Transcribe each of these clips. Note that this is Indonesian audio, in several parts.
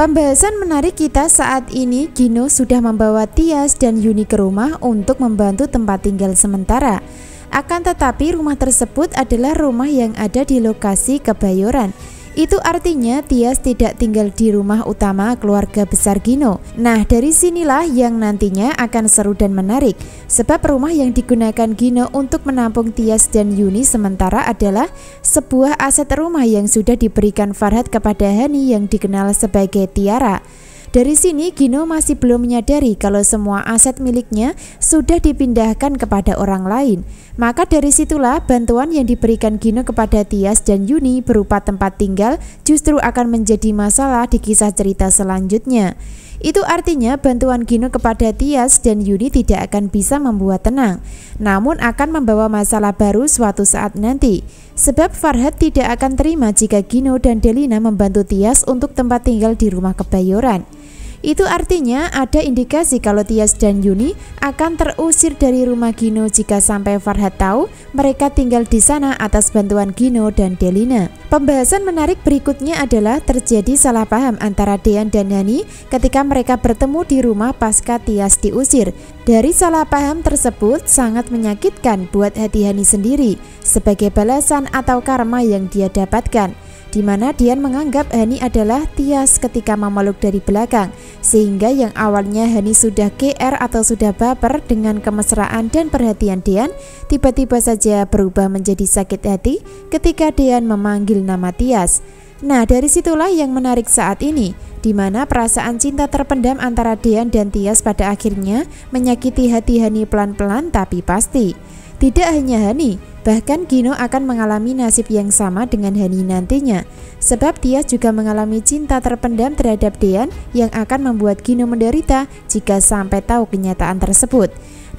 Pembahasan menarik kita saat ini, Gino sudah membawa Tias dan Yuni ke rumah untuk membantu tempat tinggal sementara. Akan tetapi rumah tersebut adalah rumah yang ada di lokasi Kebayoran. Itu artinya Tias tidak tinggal di rumah utama keluarga besar Gino. Nah, dari sinilah yang nantinya akan seru dan menarik. Sebab rumah yang digunakan Gino untuk menampung Tias dan Yuni sementara adalah sebuah aset rumah yang sudah diberikan Farhad kepada Hani yang dikenal sebagai Tiara. Dari sini Gino masih belum menyadari kalau semua aset miliknya sudah dipindahkan kepada orang lain. Maka dari situlah bantuan yang diberikan Gino kepada Tias dan Yuni berupa tempat tinggal justru akan menjadi masalah di kisah cerita selanjutnya. Itu artinya bantuan Gino kepada Tias dan Yuni tidak akan bisa membuat tenang, namun akan membawa masalah baru suatu saat nanti. Sebab Farhad tidak akan terima jika Gino dan Delina membantu Tias untuk tempat tinggal di rumah Kebayoran. Itu artinya ada indikasi kalau Tias dan Yuni akan terusir dari rumah Gino jika sampai Farhad tahu mereka tinggal di sana atas bantuan Gino dan Delina. Pembahasan menarik berikutnya adalah terjadi salah paham antara Dean dan Hani ketika mereka bertemu di rumah pasca Tias diusir. Dari salah paham tersebut sangat menyakitkan buat hati Hani sendiri sebagai balasan atau karma yang dia dapatkan, di mana Dean menganggap Hani adalah Tias ketika memeluk dari belakang, sehingga yang awalnya Hani sudah GR atau sudah baper dengan kemesraan dan perhatian Dean, tiba-tiba saja berubah menjadi sakit hati ketika Dean memanggil nama Tias. Nah, dari situlah yang menarik saat ini, di mana perasaan cinta terpendam antara Dean dan Tias pada akhirnya menyakiti hati Hani pelan-pelan tapi pasti. Tidak hanya Hani, bahkan Gino akan mengalami nasib yang sama dengan Hani nantinya. Sebab Tias juga mengalami cinta terpendam terhadap Dean yang akan membuat Gino menderita jika sampai tahu kenyataan tersebut.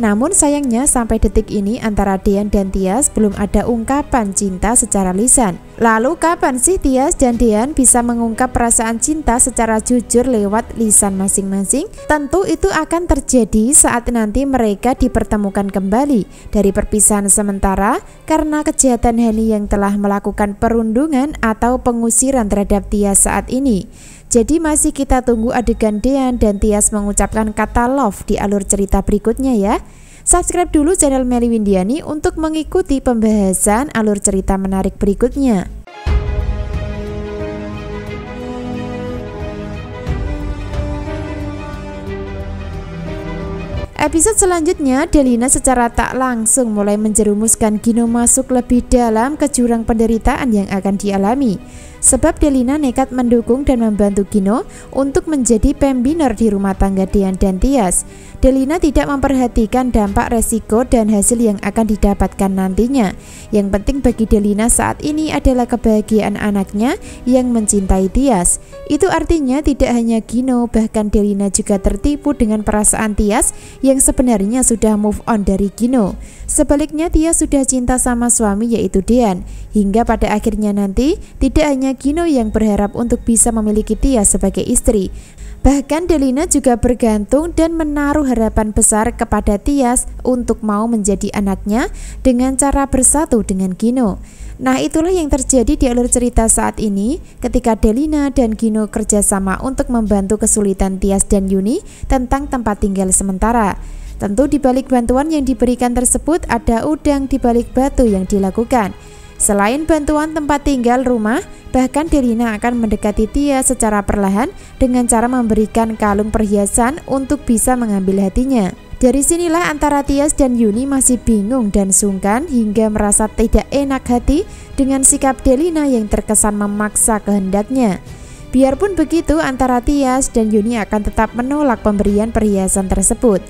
Namun sayangnya sampai detik ini antara Dean dan Tias belum ada ungkapan cinta secara lisan. Lalu kapan sih Tias dan Dean bisa mengungkap perasaan cinta secara jujur lewat lisan masing-masing? Tentu itu akan terjadi saat nanti mereka dipertemukan kembali dari perpisahan sementara karena kejahatan Hani yang telah melakukan perundungan atau pengusiran terhadap Tias saat ini. Jadi masih kita tunggu adegan Dean dan Tias mengucapkan kata love di alur cerita berikutnya ya. Subscribe dulu channel Melly Windiani untuk mengikuti pembahasan alur cerita menarik berikutnya. Episode selanjutnya, Delina secara tak langsung mulai menjerumuskan Gino masuk lebih dalam ke jurang penderitaan yang akan dialami. Sebab Delina nekat mendukung dan membantu Gino untuk menjadi pembina di rumah tangga Dean dan Tias. Delina tidak memperhatikan dampak resiko dan hasil yang akan didapatkan nantinya. Yang penting bagi Delina saat ini adalah kebahagiaan anaknya yang mencintai Tias. Itu artinya tidak hanya Gino, bahkan Delina juga tertipu dengan perasaan Tias yang sebenarnya sudah move on dari Gino. Sebaliknya Tias sudah cinta sama suami yaitu Dean. Hingga pada akhirnya nanti tidak hanya Gino yang berharap untuk bisa memiliki Tias sebagai istri. Bahkan Delina juga bergantung dan menaruh harapan besar kepada Tias untuk mau menjadi anaknya dengan cara bersatu dengan Gino. Nah, itulah yang terjadi di alur cerita saat ini ketika Delina dan Gino kerjasama untuk membantu kesulitan Tias dan Yuni tentang tempat tinggal sementara. Tentu di balik bantuan yang diberikan tersebut ada udang di balik batu yang dilakukan. Selain bantuan tempat tinggal rumah, bahkan Delina akan mendekati Tias secara perlahan dengan cara memberikan kalung perhiasan untuk bisa mengambil hatinya. Dari sinilah antara Tias dan Yuni masih bingung dan sungkan hingga merasa tidak enak hati dengan sikap Delina yang terkesan memaksa kehendaknya. Biarpun begitu, antara Tias dan Yuni akan tetap menolak pemberian perhiasan tersebut.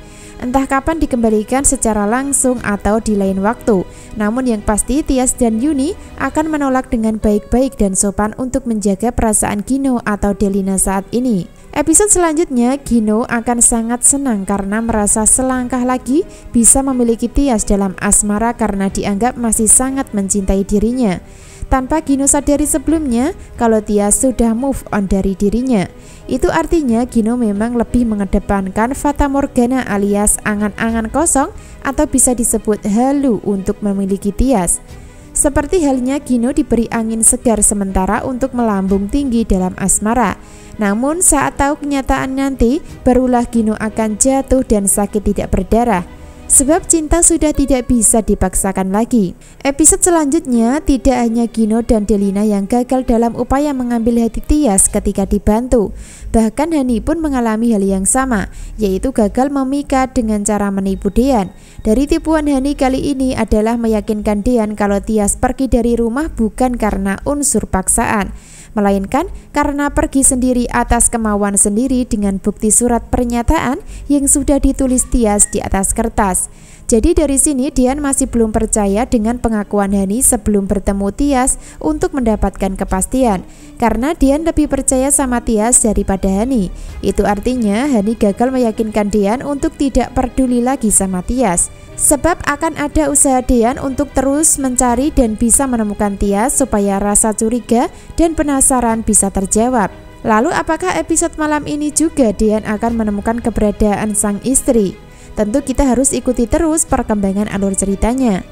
Entah kapan dikembalikan secara langsung atau di lain waktu. Namun yang pasti Tias dan Yuni akan menolak dengan baik-baik dan sopan untuk menjaga perasaan Gino atau Delina saat ini. Episode selanjutnya Gino akan sangat senang karena merasa selangkah lagi bisa memiliki Tias dalam asmara karena dianggap masih sangat mencintai dirinya. Tanpa Gino sadari sebelumnya kalau Tias sudah move on dari dirinya. Itu artinya Gino memang lebih mengedepankan Fata Morgana alias angan-angan kosong atau bisa disebut halu untuk memiliki Tias. Seperti halnya Gino diberi angin segar sementara untuk melambung tinggi dalam asmara. Namun saat tahu kenyataan nanti, barulah Gino akan jatuh dan sakit tidak berdarah. Sebab cinta sudah tidak bisa dipaksakan lagi. Episode selanjutnya tidak hanya Gino dan Delina yang gagal dalam upaya mengambil hati Tias ketika dibantu. Bahkan Hani pun mengalami hal yang sama, yaitu gagal memikat dengan cara menipu Dean. Dari tipuan Hani kali ini adalah meyakinkan Dean kalau Tias pergi dari rumah bukan karena unsur paksaan, melainkan karena pergi sendiri atas kemauan sendiri dengan bukti surat pernyataan yang sudah ditulis Tias di atas kertas. Jadi dari sini Dean masih belum percaya dengan pengakuan Hani sebelum bertemu Tias untuk mendapatkan kepastian, karena Dean lebih percaya sama Tias daripada Hani. Itu artinya Hani gagal meyakinkan Dean untuk tidak peduli lagi sama Tias. Sebab akan ada usaha Dean untuk terus mencari dan bisa menemukan Tias supaya rasa curiga dan penasaran bisa terjawab. Lalu apakah episode malam ini juga Dean akan menemukan keberadaan sang istri? Tentu kita harus ikuti terus perkembangan alur ceritanya.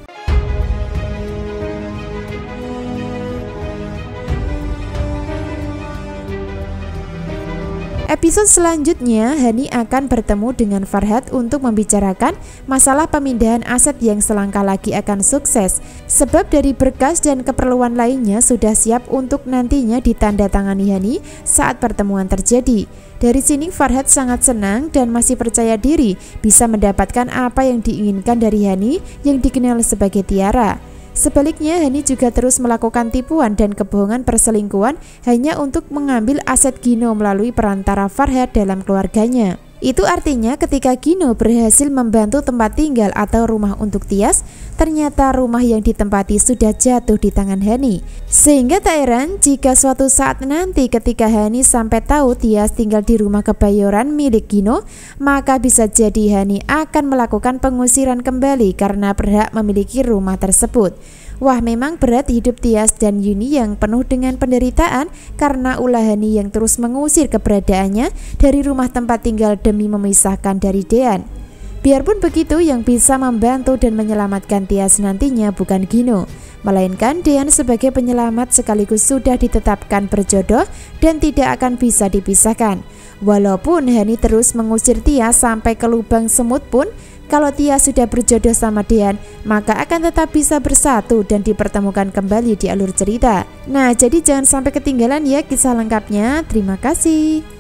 Episode selanjutnya, Hani akan bertemu dengan Farhad untuk membicarakan masalah pemindahan aset yang selangkah lagi akan sukses. Sebab dari berkas dan keperluan lainnya sudah siap untuk nantinya ditandatangani Hani saat pertemuan terjadi. Dari sini Farhad sangat senang dan masih percaya diri bisa mendapatkan apa yang diinginkan dari Hani yang dikenal sebagai Tiara. Sebaliknya, Hani juga terus melakukan tipuan dan kebohongan perselingkuhan hanya untuk mengambil aset Gino melalui perantara Farhad dalam keluarganya. Itu artinya ketika Gino berhasil membantu tempat tinggal atau rumah untuk Tias, ternyata rumah yang ditempati sudah jatuh di tangan Hani. Sehingga tak heran jika suatu saat nanti ketika Hani sampai tahu Tias tinggal di rumah kebayoran milik Gino, maka bisa jadi Hani akan melakukan pengusiran kembali karena berhak memiliki rumah tersebut. Wah, memang berat hidup Tias dan Yuni yang penuh dengan penderitaan karena ulah Hani yang terus mengusir keberadaannya dari rumah tempat tinggal demi memisahkan dari Dean. Biarpun begitu, yang bisa membantu dan menyelamatkan Tias nantinya bukan Gino, melainkan Dean sebagai penyelamat sekaligus sudah ditetapkan berjodoh dan tidak akan bisa dipisahkan. Walaupun Hani terus mengusir Tias sampai ke lubang semut pun, kalau Tias sudah berjodoh sama Dean, maka akan tetap bisa bersatu dan dipertemukan kembali di alur cerita. Nah, jadi jangan sampai ketinggalan ya kisah lengkapnya. Terima kasih.